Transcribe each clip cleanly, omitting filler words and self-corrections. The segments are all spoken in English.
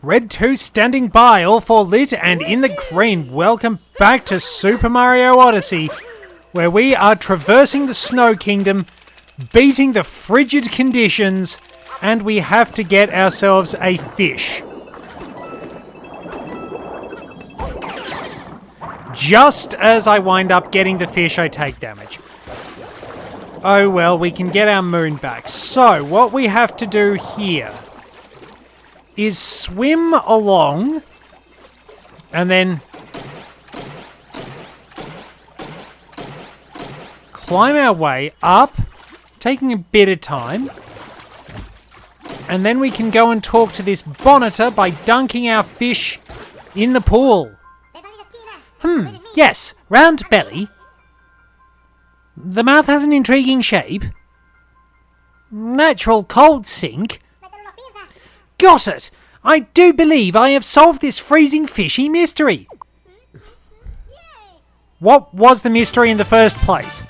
Red 2 standing by, all for lit and in the green. Welcome back to Super Mario Odyssey, where we are traversing the Snow Kingdom, beating the frigid conditions, and we have to get ourselves a fish. Just as I wind up getting the fish, I take damage. Oh well, we can get our moon back. So, what we have to do here is swim along and then climb our way up, taking a bit of time, and then we can go and talk to this bonneter by dunking our fish in the pool. Yes, round belly. The mouth has an intriguing shape. Natural cold sink. Got it! I do believe I have solved this freezing fishy mystery. What was the mystery in the first place?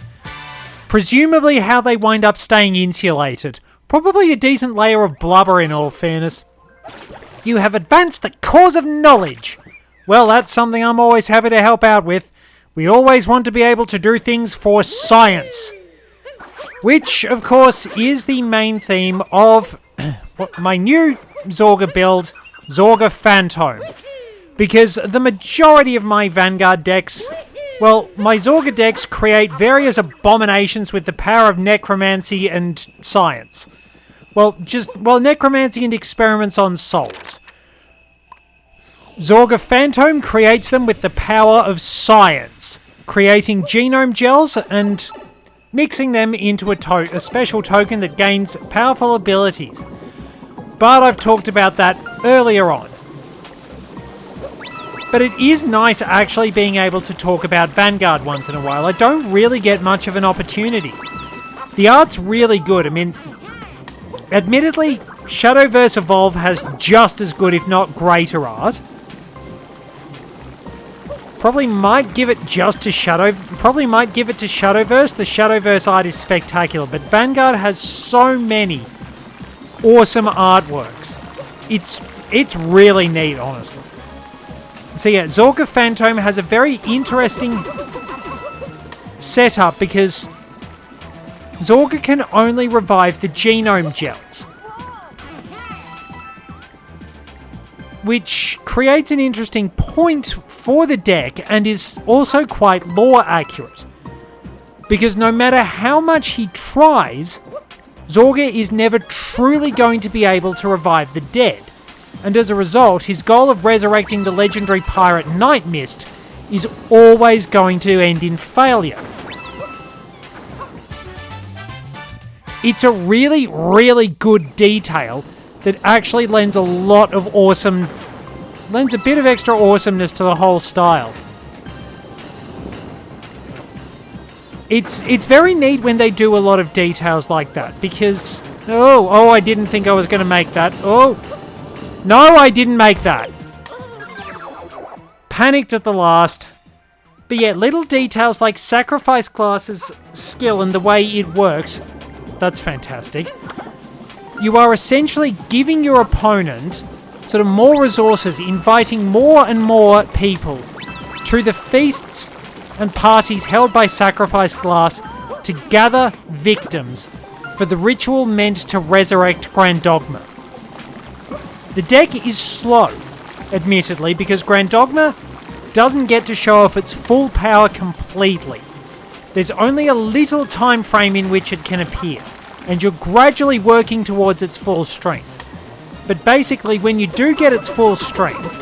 Presumably how they wind up staying insulated. Probably a decent layer of blubber in all fairness. You have advanced the cause of knowledge. Well, that's something I'm always happy to help out with. We always want to be able to do things for science. Which, of course, is the main theme of my new Zorga build, Zorga Phantom. Because the majority of my Vanguard decks, well, my Zorga decks create various abominations with the power of necromancy and science. Necromancy and experiments on souls. Zorga Phantom creates them with the power of science, creating genome gels and mixing them into a special token that gains powerful abilities. But I've talked about that earlier on. But it is nice actually being able to talk about Vanguard once in a while. I don't really get much of an opportunity. The art's really good. I mean, admittedly, Shadowverse Evolve has just as good, if not greater art. Probably might give it to Shadowverse. The Shadowverse art is spectacular, but Vanguard has so many awesome artworks. It's really neat, honestly. So yeah, Zorga Phantom has a very interesting setup because Zorga can only revive the genome gels, which creates an interesting point for the deck and is also quite lore accurate. Because no matter how much he tries, Zorga is never truly going to be able to revive the dead. And as a result, his goal of resurrecting the legendary pirate Night Mist is always going to end in failure. It's a really, really good detail that actually lends a bit of extra awesomeness to the whole style. It's very neat when they do a lot of details like that, because... Oh, I didn't think I was going to make that. Oh, no, I didn't make that. Panicked at the last. But yeah, little details like Sacrifice Glass's skill and the way it works, that's fantastic. You are essentially giving your opponent sort of more resources, inviting more and more people to the feasts and parties held by Sacrifice Glass to gather victims for the ritual meant to resurrect Grand Dogma. The deck is slow, admittedly, because Grand Dogma doesn't get to show off its full power completely. There's only a little time frame in which it can appear, and you're gradually working towards its full strength. But basically, when you do get its full strength,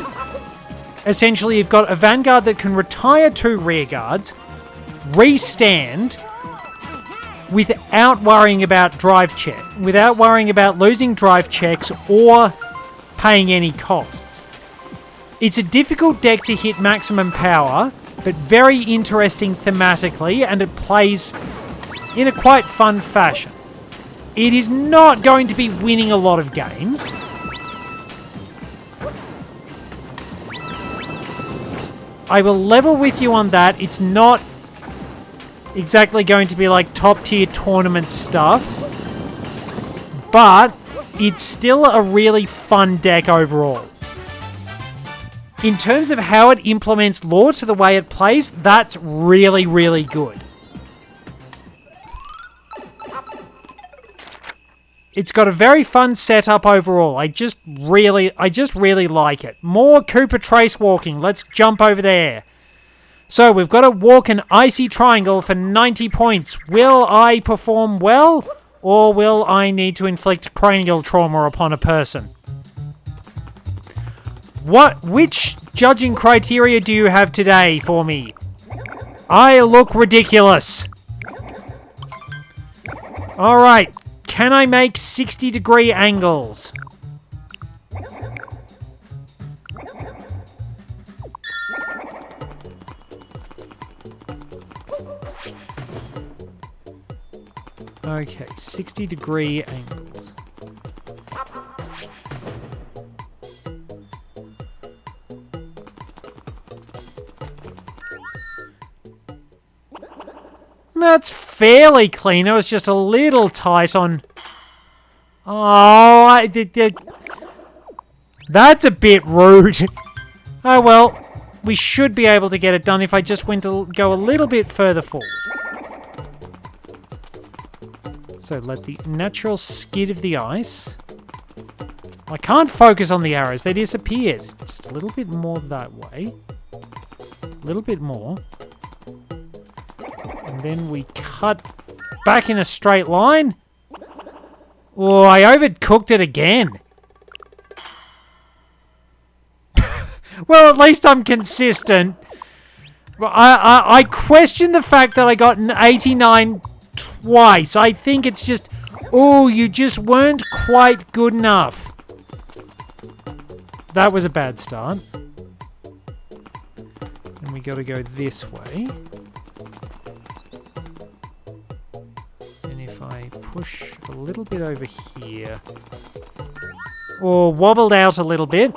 essentially you've got a Vanguard that can retire 2 rearguards, restand, without worrying about without worrying about losing drive checks or paying any costs. It's a difficult deck to hit maximum power, but very interesting thematically, and it plays in a quite fun fashion. It is not going to be winning a lot of games. I will level with you on that. It's not exactly going to be like top tier tournament stuff, but it's still a really fun deck overall. in terms of how it implements lore to the way it plays, that's really, really good. It's got a very fun setup overall. I just really like it. More Cooper Trace walking. Let's jump over there. So we've got to walk an icy triangle for 90 points. Will I perform well, or will I need to inflict cranial trauma upon a person? Which judging criteria do you have today for me? I look ridiculous. All right. Can I make 60-degree angles? Okay, 60-degree angles. That's fairly clean. It was just a little tight on... Oh, that's a bit rude. Oh, well. We should be able to get it done if I just went to go a little bit further forward. So let the natural skid of the ice... I can't focus on the arrows. They disappeared. Just a little bit more that way. A little bit more. And then we cut back in a straight line. Oh, I overcooked it again. Well, at least I'm consistent. I question the fact that I got an 89 twice. I think it's just... Oh, you just weren't quite good enough. That was a bad start. And we got to go this way. And if I push a little bit over here... Or wobbled out a little bit.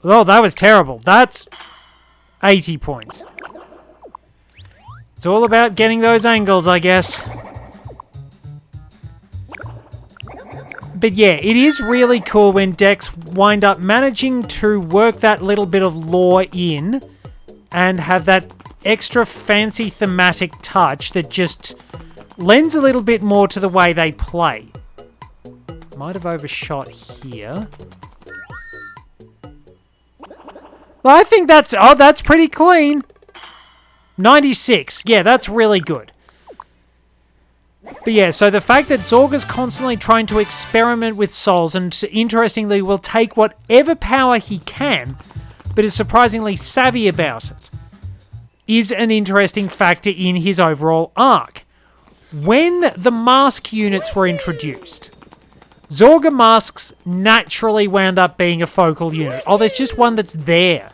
Oh, that was terrible. That's 80 points. It's all about getting those angles, I guess. But yeah, it is really cool when decks wind up managing to work that little bit of lore in and have that extra fancy thematic touch that just lends a little bit more to the way they play. Might have overshot here. Well, I think that's... Oh, that's pretty clean. 96. Yeah, that's really good. But yeah, so the fact that Zorga's constantly trying to experiment with souls and interestingly will take whatever power he can, but is surprisingly savvy about it, is an interesting factor in his overall arc. When the mask units were introduced, Zorga masks naturally wound up being a focal unit. Oh, there's just one that's there.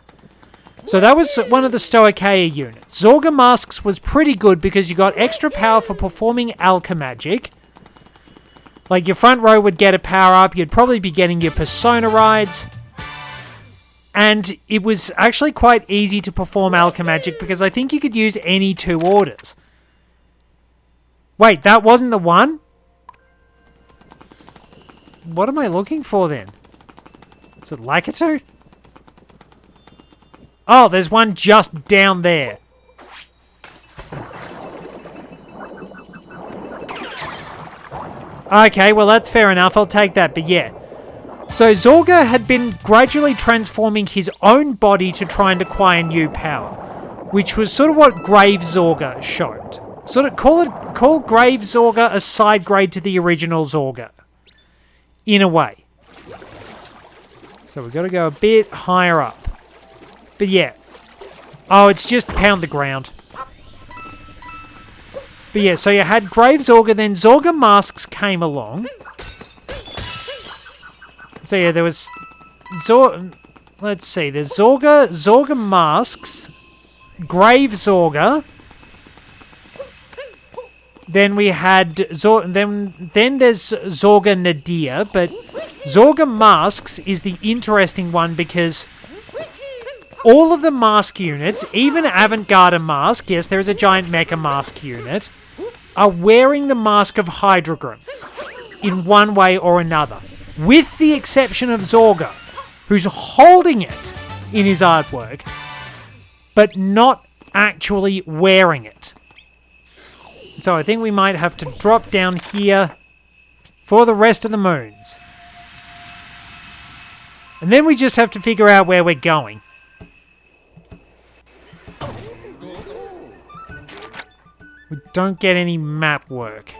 So that was one of the Stoicheia units. Zorga masks was pretty good because you got extra power for performing alchemagic. Like your front row would get a power up, you'd probably be getting your persona rides. And it was actually quite easy to perform alchemagic because I think you could use any two orders. Wait, that wasn't the one? What am I looking for then? Is it Lakitu? Oh, there's one just down there. Okay, well that's fair enough. I'll take that, but yeah. So Zorga had been gradually transforming his own body to try and acquire new power, which was sort of what Grave Zorga showed. Sort of call Grave Zorga a side grade to the original Zorga. In a way. So we've got to go a bit higher up. But yeah. Oh, it's just pound the ground. But yeah, so you had Grave Zorga, then Zorga masks came along. So yeah, there was... Let's see, there's Zorga masks, Grave Zorga. Then we had... Then there's Zorga Nadir, but Zorga masks is the interesting one because... all of the mask units, even Avant-Garde mask, yes, there is a giant mecha mask unit, are wearing the mask of Hydrogram in one way or another. With the exception of Zorga, who's holding it in his artwork, but not actually wearing it. So I think we might have to drop down here for the rest of the moons. And then we just have to figure out where we're going. We don't get any map work,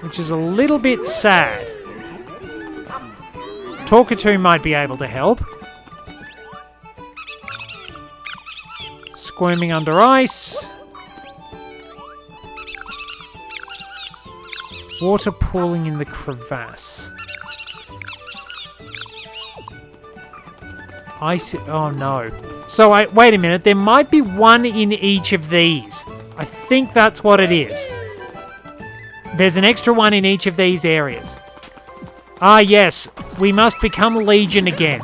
which is a little bit sad. Talkatoo might be able to help. Squirming under ice. Water pooling in the crevasse. Ice. Oh no. So wait a minute. There might be one in each of these. I think that's what it is. There's an extra one in each of these areas. Ah yes. We must become Legion again.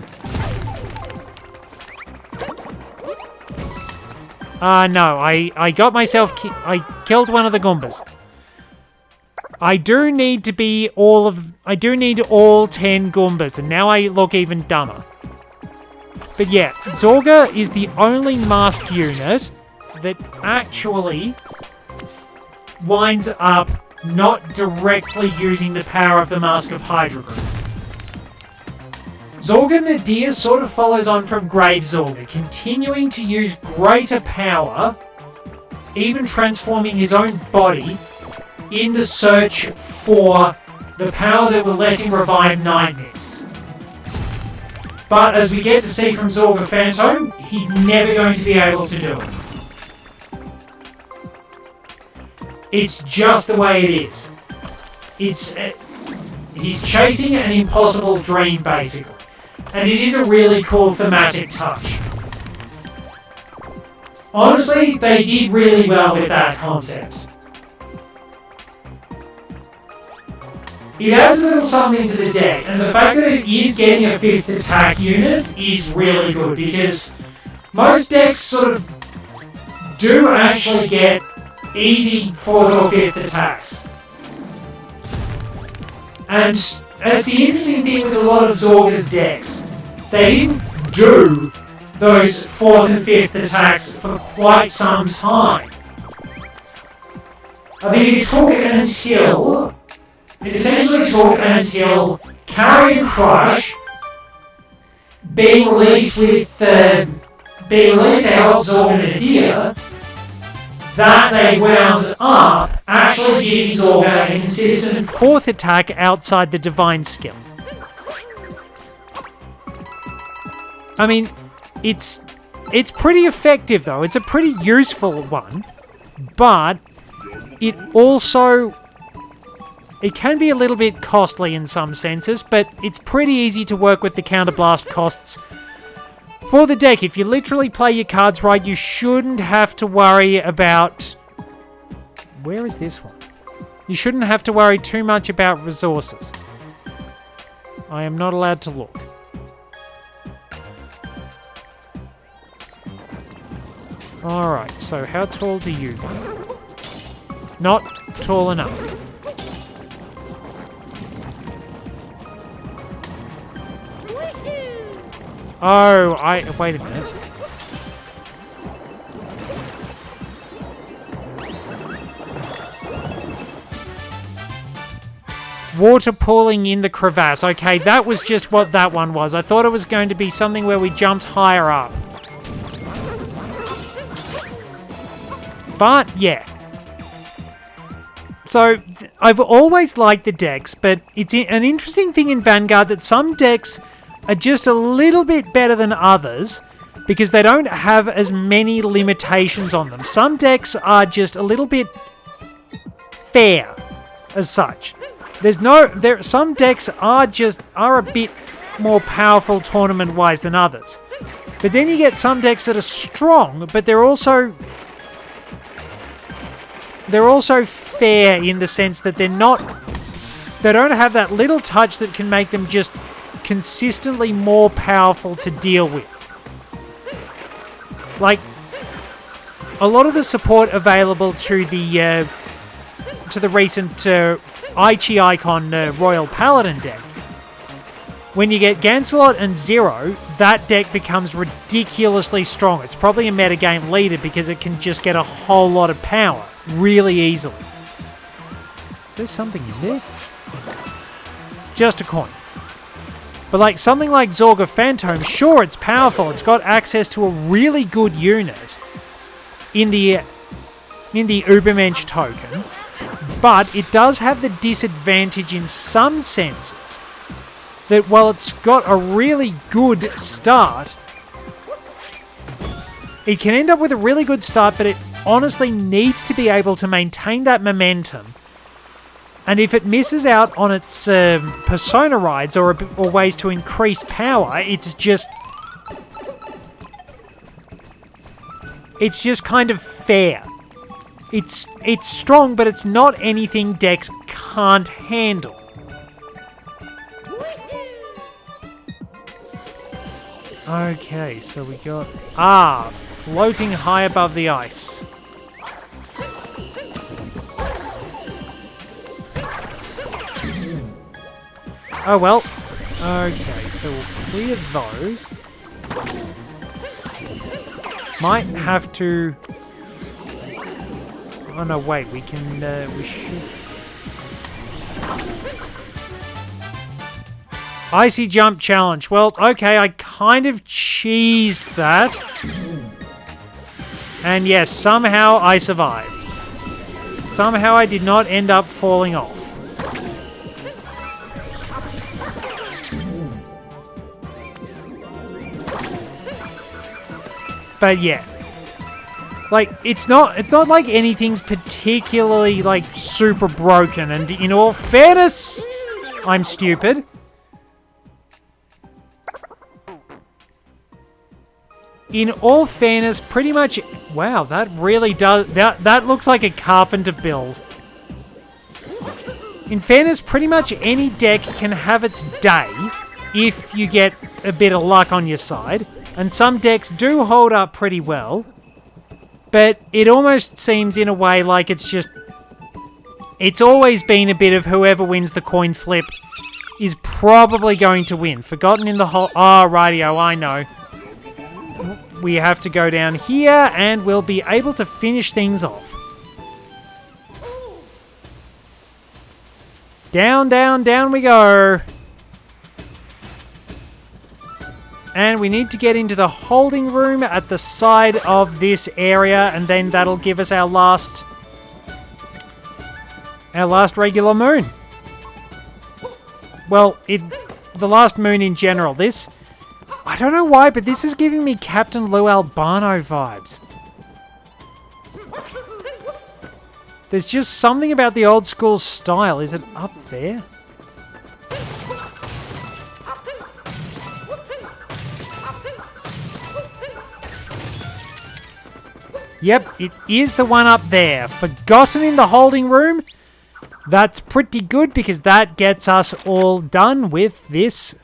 No. I got myself... I killed one of the Goombas. I do need to be I do need all 10 Goombas, and now I look even dumber. But yeah, Zorga is the only mask unit that actually winds up not directly using the power of the Mask of Hydra Group. Zorga Nadir sort of follows on from Grave Zorga, continuing to use greater power, even transforming his own body in the search for the power that will let him revive Nightmares. But as we get to see from Zorga Phantom, he's never going to be able to do it. It's just the way it is. He's chasing an impossible dream, basically. And it is a really cool thematic touch. Honestly, they did really well with that concept. It adds a little something to the deck, and the fact that it is getting a 5th attack unit is really good, because most decks sort of do actually get easy 4th or 5th attacks. And that's the interesting thing with a lot of Zorga's decks. They didn't do those 4th and 5th attacks for quite some time. I think it took until... It essentially took until Carrion Crush being released to help Zorga Nadir that they wound up actually giving Zorga a consistent 4th attack outside the Divine skill. I mean, it's pretty effective though. It's a pretty useful one, but it also... It can be a little bit costly in some senses, but it's pretty easy to work with the counterblast costs. For the deck, if you literally play your cards right, you shouldn't have to worry about... Where is this one? You shouldn't have to worry too much about resources. I am not allowed to look. Alright, so how tall do you go? Not tall enough. Oh, wait a minute. Water pooling in the crevasse. Okay, that was just what that one was. I thought it was going to be something where we jumped higher up. But, yeah. So, I've always liked the decks, but it's an interesting thing in Vanguard that some decks are just a little bit better than others because they don't have as many limitations on them. Some decks are just a little bit fair as such. Some decks are a bit more powerful tournament-wise than others. But then you get some decks that are strong, but they're also fair in the sense that they don't have that little touch that can make them just consistently more powerful to deal with. Like, a lot of the support available to the recent Aichi Icon Royal Paladin deck When you get Gancelot and Zero, that deck becomes ridiculously strong. It's probably a metagame leader because it can just get a whole lot of power really easily. Is there something in there? Just a coin. But like something like Zorga Phantom, sure, it's powerful. It's got access to a really good unit in the Ubermensch token, but it does have the disadvantage in some senses that while it's got a really good start, it can end up with a really good start, but it honestly needs to be able to maintain that momentum. And if it misses out on its persona rides or ways to increase power, it's just kind of fair. It's strong, but it's not anything decks can't handle. Okay, so we got... floating high above the ice. Oh well. Okay, so we'll clear those. Might have to... Oh no, wait, we can... we should... Icy Jump Challenge. Well, okay, I kind of cheesed that. And yes, somehow I survived. Somehow I did not end up falling off. But yeah. Like, it's not like anything's particularly, like, super broken. And in all fairness, I'm stupid. In all fairness, pretty much... Wow, that really does... That looks like a carpenter build. In fairness, pretty much any deck can have its day if you get a bit of luck on your side. And some decks do hold up pretty well. But it almost seems in a way like it's just... It's always been a bit of whoever wins the coin flip is probably going to win. Forgotten in the whole... Oh, rightio, I know. We have to go down here and we'll be able to finish things off. Down, down, down we go. And we need to get into the holding room at the side of this area, and then that'll give us our last regular moon. Well, the last moon in general. This, I don't know why, but this is giving me Captain Lou Albano vibes. There's just something about the old school style. Is it up there? Yep, it is the one up there. Forgotten in the holding room. That's pretty good because that gets us all done with this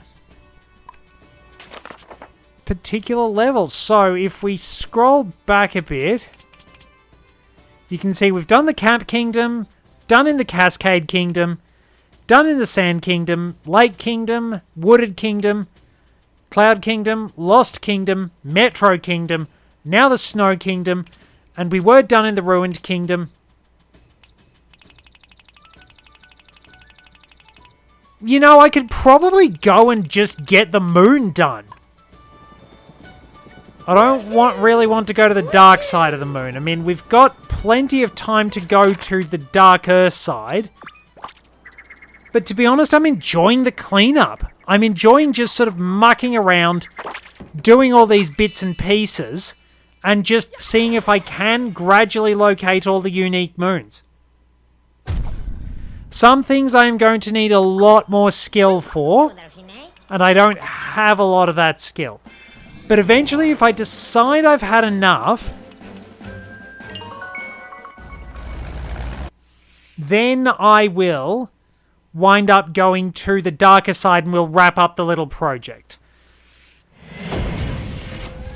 particular level. So if we scroll back a bit, you can see we've done the Camp Kingdom, done in the Cascade Kingdom, done in the Sand Kingdom, Lake Kingdom, Wooded Kingdom, Cloud Kingdom, Lost Kingdom, Metro Kingdom, now the Snow Kingdom, and we were done in the Ruined Kingdom. You know, I could probably go and just get the moon done. I don't really want to go to the dark side of the moon. I mean, we've got plenty of time to go to the darker side. But to be honest, I'm enjoying the cleanup. I'm enjoying just sort of mucking around, doing all these bits and pieces, and just seeing if I can gradually locate all the unique moons. Some things I am going to need a lot more skill for, and I don't have a lot of that skill. But eventually, if I decide I've had enough, then I will wind up going to the darker side and we'll wrap up the little project.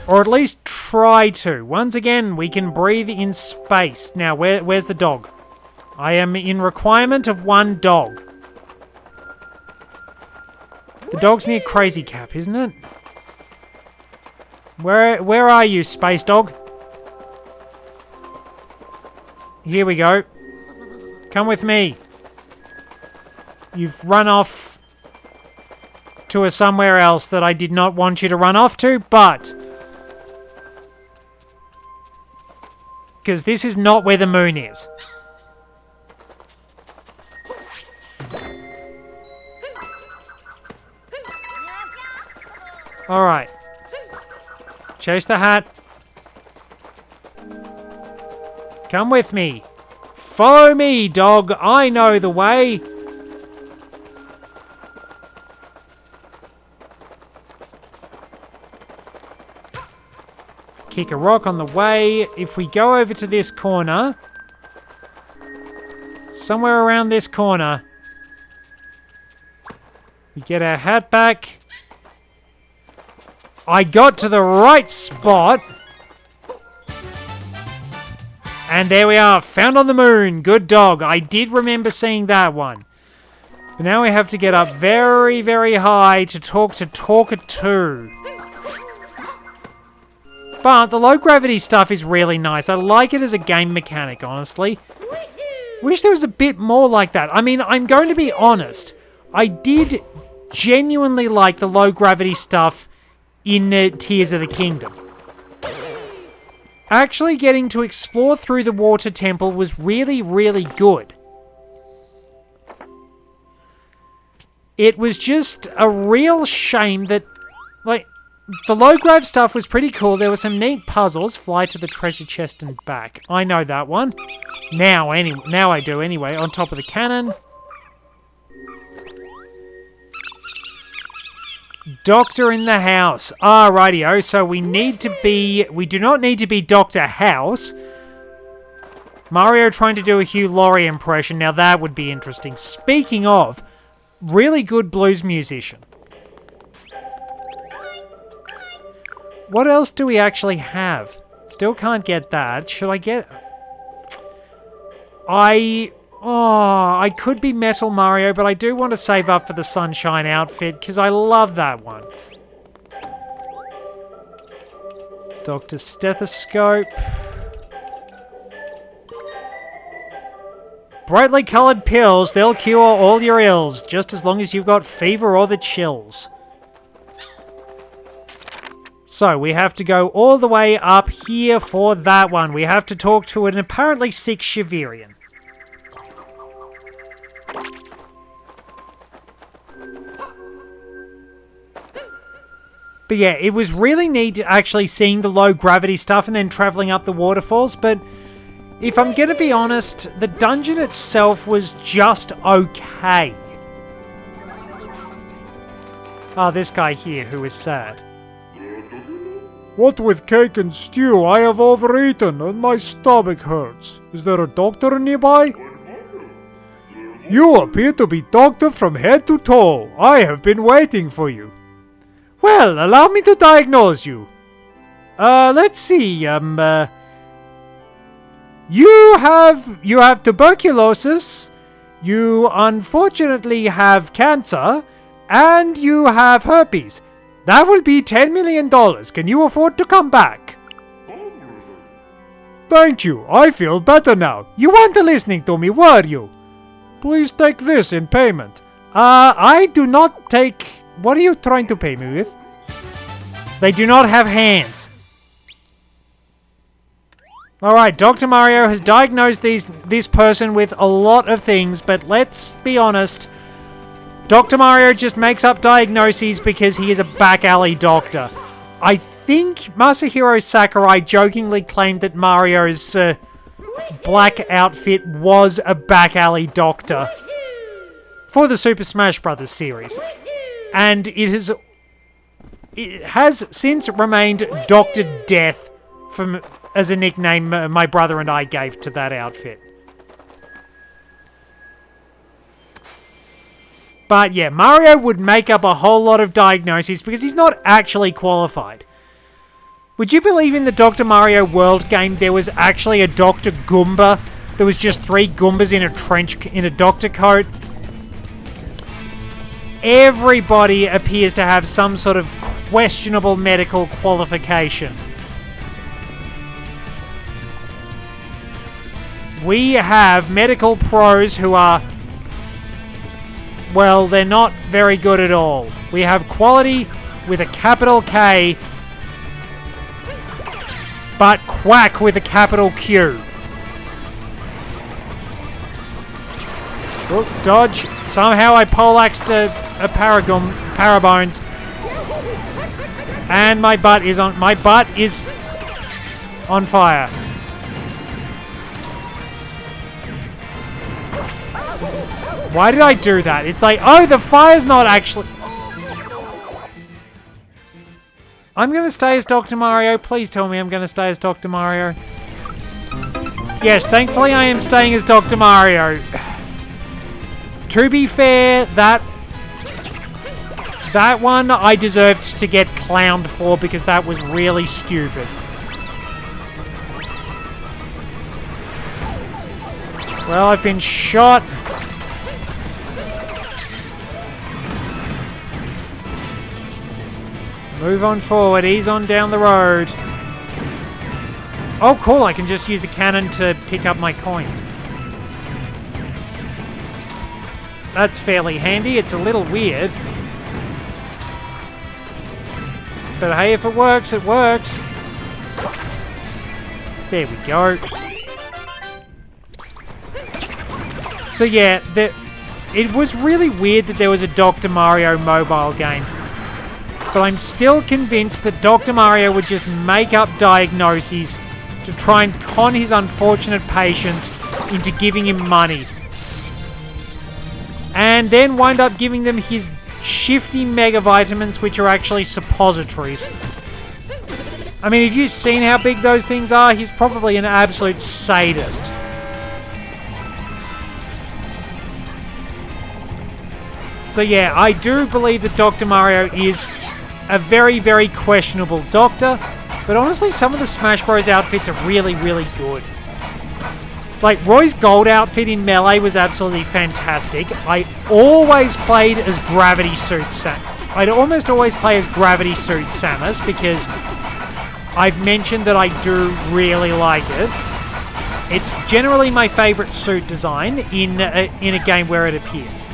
Or at least try to. Once again, we can breathe in space. Now, where's the dog? I am in requirement of one dog. The dog's near Crazy Cap, isn't it? Where are you, space dog? Here we go. Come with me. You've run off to somewhere else that I did not want you to run off to, but... because this is not where the moon is. Alright. Chase the hat. Come with me. Follow me, dog. I know the way. Kick a rock on the way. If we go over to this corner, somewhere around this corner, we get our hat back. I got to the right spot. And there we are, found on the moon. Good dog. I did remember seeing that one. But now we have to get up very, very high to talk to Talker 2. But the low gravity stuff is really nice. I like it as a game mechanic, honestly. Wish there was a bit more like that. I mean, I'm going to be honest. I did genuinely like the low gravity stuff in Tears of the Kingdom. Actually getting to explore through the water temple was really, really good. It was just a real shame that, like, the low grav stuff was pretty cool. There were some neat puzzles. Fly to the treasure chest and back. I know that one. Now I do anyway. On top of the cannon. Doctor in the house. Ah, rightio. So we do not need to be Dr. House. Mario trying to do a Hugh Laurie impression. Now that would be interesting. Speaking of, really good blues musician. What else do we actually have? Still can't get that. Should I get... I could be Metal Mario, but I do want to save up for the Sunshine outfit, because I love that one. Dr. Stethoscope. Brightly coloured pills, they'll cure all your ills, just as long as you've got fever or the chills. So, we have to go all the way up here for that one. We have to talk to an apparently sick Shavirian. But yeah, it was really neat actually seeing the low gravity stuff and then travelling up the waterfalls, but if I'm going to be honest, the dungeon itself was just okay. Ah, this guy here who is sad. What with cake and stew, I have overeaten and my stomach hurts. Is there a doctor nearby? You appear to be doctor from head to toe. I have been waiting for you. Well, allow me to diagnose you. Let's see, you have tuberculosis, you unfortunately have cancer, and you have herpes. That will be $10 million. Can you afford to come back? Thank you. I feel better now. You weren't listening to me, were you? Please take this in payment. I do not take... What are you trying to pay me with? They do not have hands. Alright, Dr. Mario has diagnosed this person with a lot of things, but let's be honest... Dr. Mario just makes up diagnoses because he is a back alley doctor. I think Masahiro Sakurai jokingly claimed that Mario's black outfit was a back alley doctor for the Super Smash Bros. Series. And it has since remained Dr. Death as a nickname my brother and I gave to that outfit. But yeah, Mario would make up a whole lot of diagnoses because he's not actually qualified. Would you believe in the Dr. Mario World game there was actually a Dr. Goomba? There was just 3 Goombas in a doctor coat. everybody appears to have some sort of questionable medical qualification. We have medical pros who are, well, they're not very good at all. We have quality with a capital K, but quack with a capital Q. Oh, dodge. Somehow I poleaxed a Parabones. And my butt is on fire. Why did I do that? It's like, oh, the fire's not actually... I'm going to stay as Dr. Mario. Please tell me I'm going to stay as Dr. Mario. Yes, thankfully I am staying as Dr. Mario. To be fair, that one I deserved to get clowned for because that was really stupid. Well, I've been shot. Move on forward, ease on down the road. Oh, cool, I can just use the cannon to pick up my coins. That's fairly handy. It's a little weird. But hey, if it works, it works. There we go. So yeah, it was really weird that there was a Dr. Mario mobile game. But I'm still convinced that Dr. Mario would just make up diagnoses to try and con his unfortunate patients into giving him money. And then wind up giving them his shifty mega vitamins, which are actually suppositories. I mean, have you seen how big those things are? He's probably an absolute sadist. So yeah, I do believe that Dr. Mario is a very, very questionable doctor. But honestly, some of the Smash Bros. Outfits are really, really good. Like, Roy's gold outfit in Melee was absolutely fantastic. I always played as Gravity Suit I'd almost always play as Gravity Suit Samus because I've mentioned that I do really like it. It's generally my favorite suit design in a game where it appears.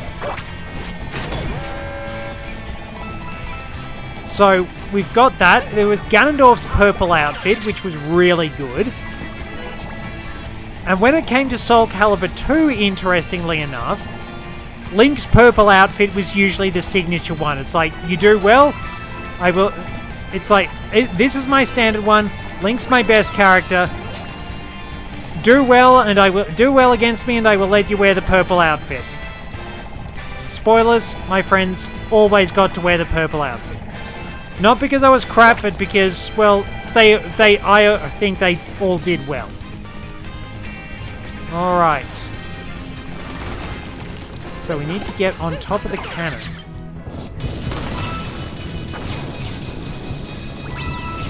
So, we've got that. There was Ganondorf's purple outfit, which was really good. And when it came to Soul Calibur 2, interestingly enough, Link's purple outfit was usually the signature one. It's like, you do well, I will... It's like, this is my standard one. Link's my best character. Do well, and I will do well against me, and I will let you wear the purple outfit. Spoilers, my friends always got to wear the purple outfit. Not because I was crap, but because, well, I think they all did well. Alright. So we need to get on top of the cannon.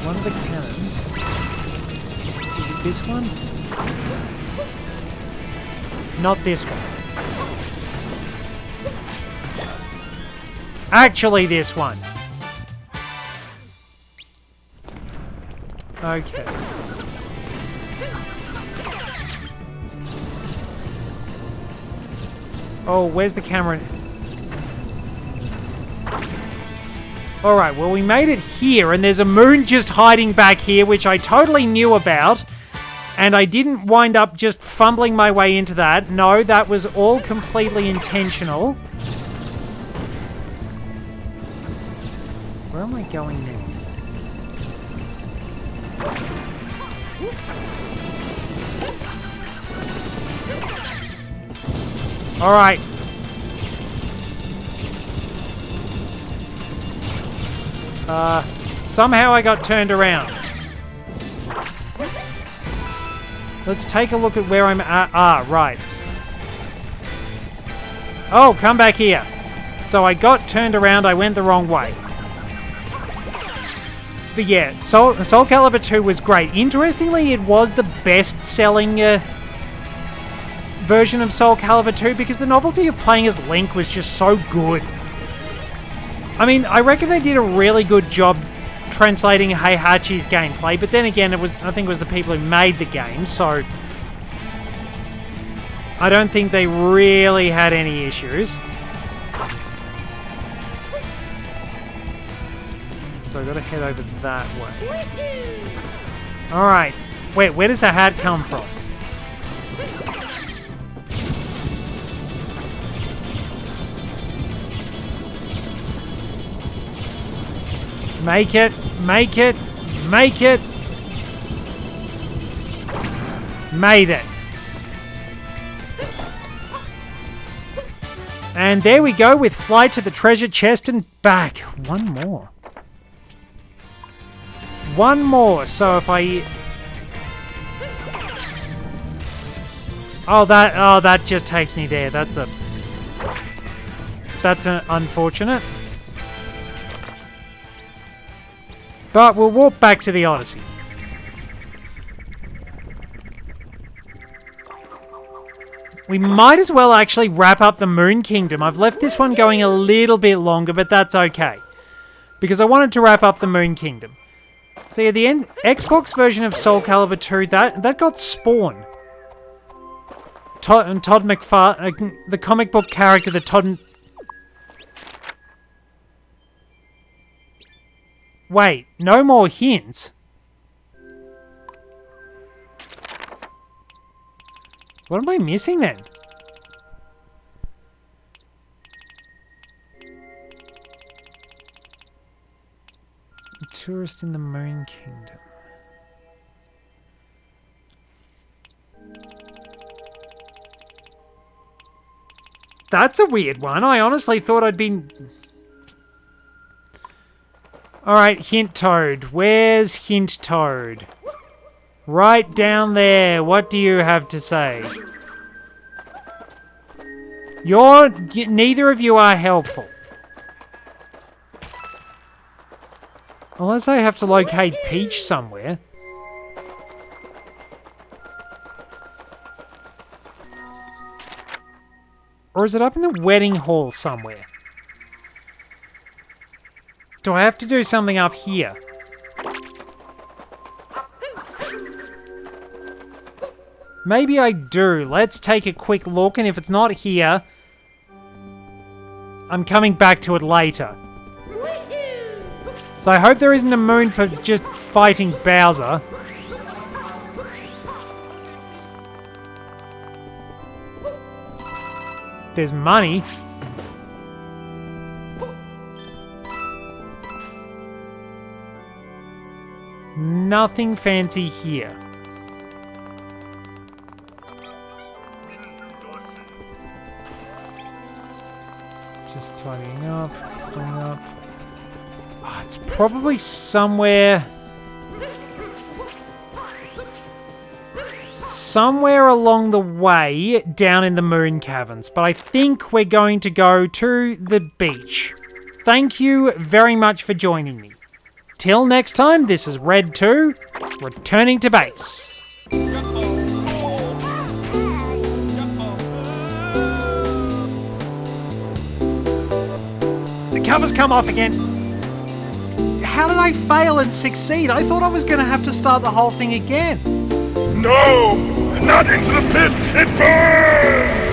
One of the cannons. Is it this one? Not this one. Actually, this one. Okay. Oh, where's the camera? Alright, well, we made it here, and there's a moon just hiding back here, which I totally knew about. And I didn't wind up just fumbling my way into that. No, that was all completely intentional. Where am I going now? Alright. Somehow I got turned around. Let's take a look at where I'm at. Ah, right. Oh, come back here. So I got turned around, I went the wrong way. But yeah, Soul Calibur 2 was great. Interestingly, it was the best-selling version of Soul Calibur 2 because the novelty of playing as Link was just so good. I mean, I reckon they did a really good job translating Heihachi's gameplay, but then again, I think it was the people who made the game, so I don't think they really had any issues. So I've got to head over that way. Alright. Wait, where does the hat come from? Make it, make it, make it. Made it. And there we go with flight to the treasure chest and back. One more. One more. So if I... Oh, that just takes me there. That's unfortunate. But we'll walk back to the Odyssey. We might as well actually wrap up the Moon Kingdom. I've left this one going a little bit longer, but that's okay. Because I wanted to wrap up the Moon Kingdom. So yeah, the Xbox version of Soul Calibur 2, that got Spawn. Todd McFarlane, the comic book character that Todd... Wait, no more hints? What am I missing then? A tourist in the Moon Kingdom. That's a weird one. I honestly thought I'd been... Alright, Hint Toad. Where's Hint Toad? Right down there. What do you have to say? Neither of you are helpful. Unless I have to locate Peach somewhere. Or is it up in the wedding hall somewhere? Do I have to do something up here? Maybe I do. Let's take a quick look, and if it's not here, I'm coming back to it later. So I hope there isn't a moon for just fighting Bowser. There's money. Nothing fancy here. Just tidying up, cleaning up. Oh, it's probably somewhere along the way down in the Moon Caverns, but I think we're going to go to the beach. Thank you very much for joining me. Till next time, this is Red 2, returning to base. The cover's come off again. How did I fail and succeed? I thought I was going to have to start the whole thing again. No! Not into the pit! It burns!